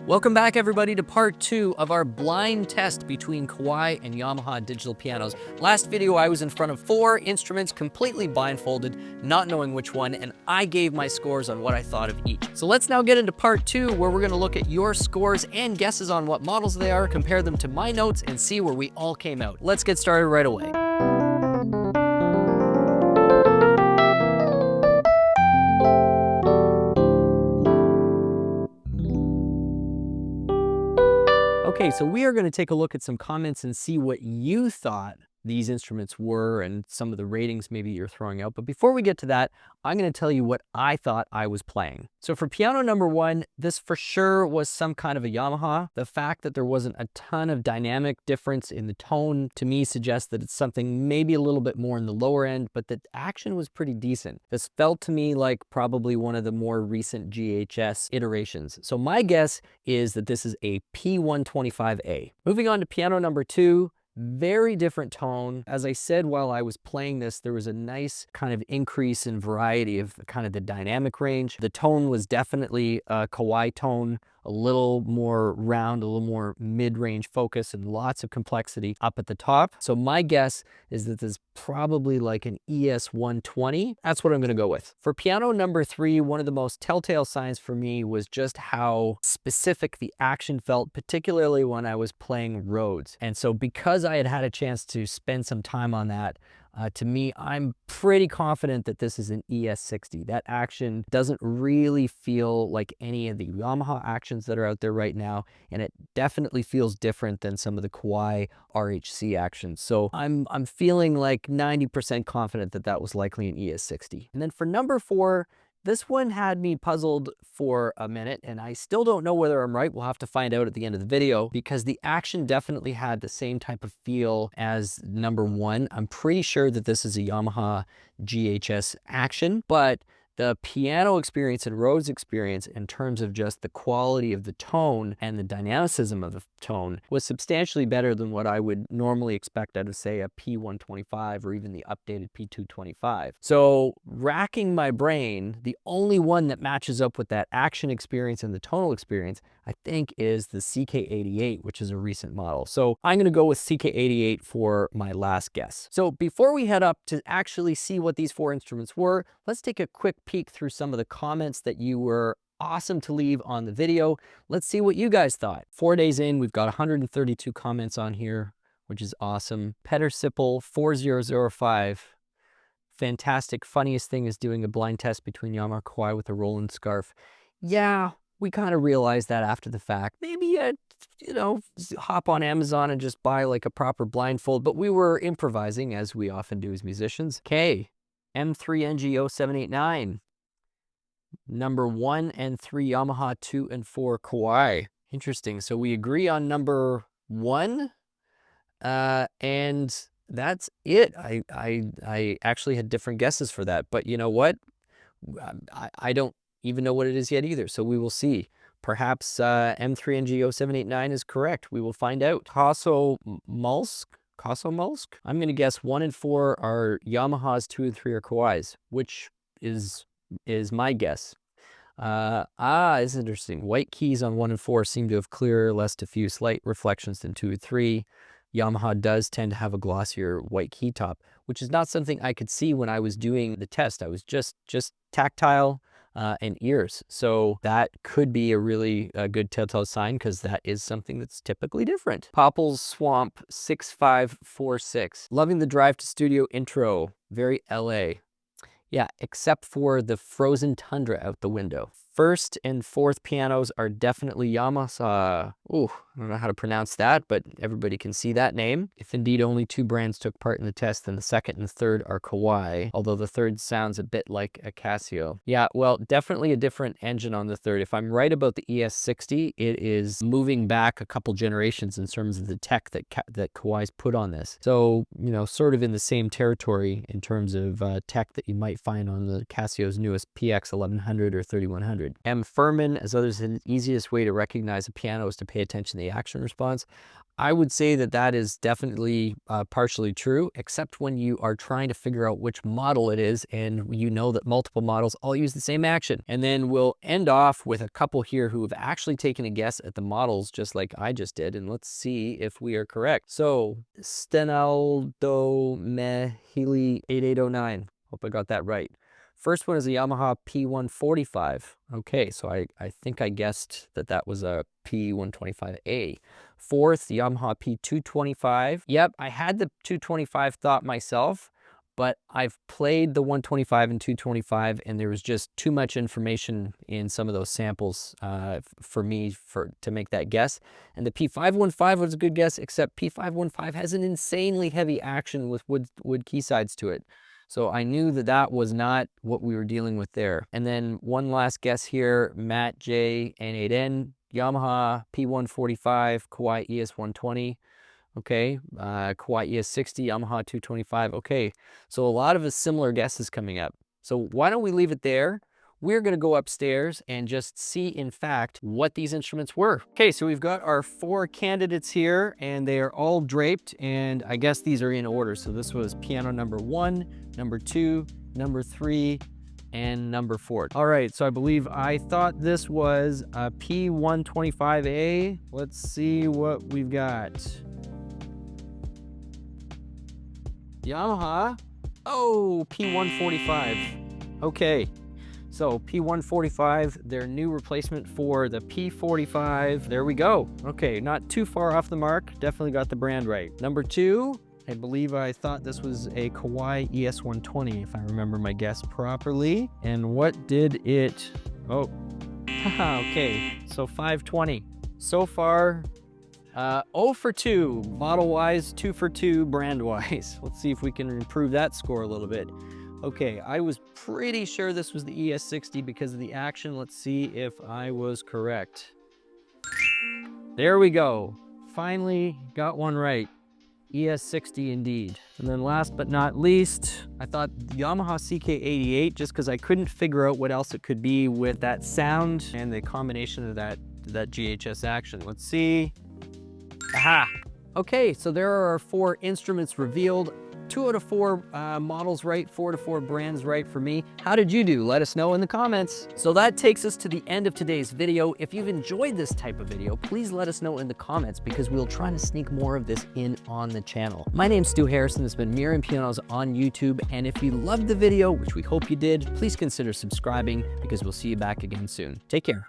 Welcome back, everybody, to part 2 of our blind test between Kawai and Yamaha digital pianos. Last video, I was in front of 4 instruments, completely blindfolded, not knowing which one, and I gave my scores on what I thought of each. So let's now get into part 2, where we're going to look at your scores and guesses on what models they are, compare them to my notes, and see where we all came out. Let's get started right away. Okay, so we are going to take a look at some comments and see what you thought these instruments were and some of the ratings maybe you're throwing out. But before we get to that, I'm going to tell you what I thought I was playing. So for piano number 1, this for sure was some kind of a Yamaha. The fact that there wasn't a ton of dynamic difference in the tone to me suggests that it's something maybe a little bit more in the lower end, but the action was pretty decent. This felt to me like probably one of the more recent GHS iterations. So my guess is that this is a P125A. Moving on to piano number 2. Very different tone. As I said while I was playing this, there was a nice kind of increase in variety of kind of the dynamic range. The tone was definitely a Kawai tone, a little more round, a little more mid-range focus, and lots of complexity up at the top. So my guess is that this is probably like an ES120. That's what I'm going to go with. For piano number 3, one of the most telltale signs for me was just how specific the action felt, particularly when I was playing Rhodes. And so because I had had a chance to spend some time on that, to me, I'm pretty confident that this is an ES60. That action doesn't really feel like any of the Yamaha actions that are out there right now, and it definitely feels different than some of the Kawai RHC actions. So I'm feeling like 90% confident that that was likely an ES60. And then for number 4, this one had me puzzled for a minute, and I still don't know whether I'm right. We'll have to find out at the end of the video, because the action definitely had the same type of feel as number 1. I'm pretty sure that this is a Yamaha GHS action, but the piano experience and Rhodes experience in terms of just the quality of the tone and the dynamicism of the tone was substantially better than what I would normally expect out of, say, a P125 or even the updated P225. So racking my brain, the only one that matches up with that action experience and the tonal experience, I think, is the CK88, which is a recent model. So I'm going to go with CK88 for my last guess. So before we head up to actually see what these 4 instruments were, let's take a quick peek through some of the comments that you were awesome to leave on the video. Let's see what you guys thought. 4 days in, we've got 132 comments on here, which is awesome. Petter Sipple 4005. Fantastic. Funniest thing is doing a blind test between Yamaha and Kawai with a Roland scarf. Yeah, we kind of realized that after the fact. Maybe, you know, hop on Amazon and just buy like a proper blindfold, but we were improvising, as we often do as musicians. Okay, M3NG0789. Number 1 and 3 Yamaha, 2 and 4 Kawai. Interesting. So we agree on number 1, and that's it. I actually had different guesses for that, but you know what? I don't even know what it is yet either, so we will see. Perhaps M3NG0789 is correct. We will find out. Kaso Mulsk? I'm going to guess 1 and 4 are Yamahas, 2 and 3 are Kawais, which is my guess. It's interesting. White keys on 1 and 4 seem to have clearer, less diffuse, slight reflections than 2 and 3. Yamaha does tend to have a glossier white key top, which is not something I could see when I was doing the test. I was just tactile and ears. So that could be a really good telltale sign, because that is something that's typically different. Popple's Swamp 6546. Loving the drive to studio intro. Very LA. Yeah, except for the frozen tundra out the window. 1st and 4th pianos are definitely Yamaha. Ooh, I don't know how to pronounce that, but everybody can see that name. If indeed only 2 brands took part in the test, then the 2nd and 3rd are Kawai, although the 3rd sounds a bit like a Casio. Yeah, well, definitely a different engine on the 3rd. If I'm right about the ES60, it is moving back a couple generations in terms of the tech that Kawai's put on this. So, you know, sort of in the same territory in terms of tech that you might find on the Casio's newest PX 1100 or 3100. M. Furman, as others said, the easiest way to recognize a piano is to pay attention to the the action response. I would say that that is definitely partially true, except when you are trying to figure out which model it is and you know that multiple models all use the same action. And then we'll end off with a couple here who have actually taken a guess at the models just like I just did. And let's see if we are correct. So Stenaldo Mehili 8809. Hope I got that right. First one is a Yamaha P145. Okay, so I think I guessed that that was a P125A. Fourth, Yamaha P225. Yep, I had the 225 thought myself, but I've played the 125 and 225, and there was just too much information in some of those samples for me to make that guess. And the P515 was a good guess, except P515 has an insanely heavy action with wood keysides to it. So I knew that that was not what we were dealing with there. And then one last guess here, Matt J N8N, Yamaha P145, Kawai ES120. Okay, Kawai ES60, Yamaha 225. Okay, so a lot of a similar guesses coming up. So why don't we leave it there? We're gonna go upstairs and just see, in fact, what these instruments were. Okay, so we've got our 4 candidates here, and they are all draped, and I guess these are in order. So this was piano number 1, number 2, number 3, and number 4. All right, so I believe I thought this was a P125A. Let's see what we've got. Yamaha. Oh, P145. Okay. So P145, their new replacement for the P45. There we go. Okay, not too far off the mark. Definitely got the brand right. Number 2, I believe I thought this was a Kawai ES120, if I remember my guess properly. And what did it... Oh, okay, so 520. So far, 0 for 2, model-wise, 2 for 2, brand-wise. Let's see if we can improve that score a little bit. Okay, I was pretty sure this was the ES60 because of the action. Let's see if I was correct. There we go. Finally got one right. ES60 indeed. And then last but not least, I thought Yamaha CK88 just because I couldn't figure out what else it could be with that sound and the combination of that GHS action. Let's see. Aha! Okay, so there are our 4 instruments revealed. 2 out of 4 models right, 4 out of 4 brands right for me. How did you do? Let us know in the comments. So that takes us to the end of today's video. If you've enjoyed this type of video, please let us know in the comments because we'll try to sneak more of this in on the channel. My name's Stu Harrison. This has been Merriam Pianos on YouTube. And if you loved the video, which we hope you did, please consider subscribing because we'll see you back again soon. Take care.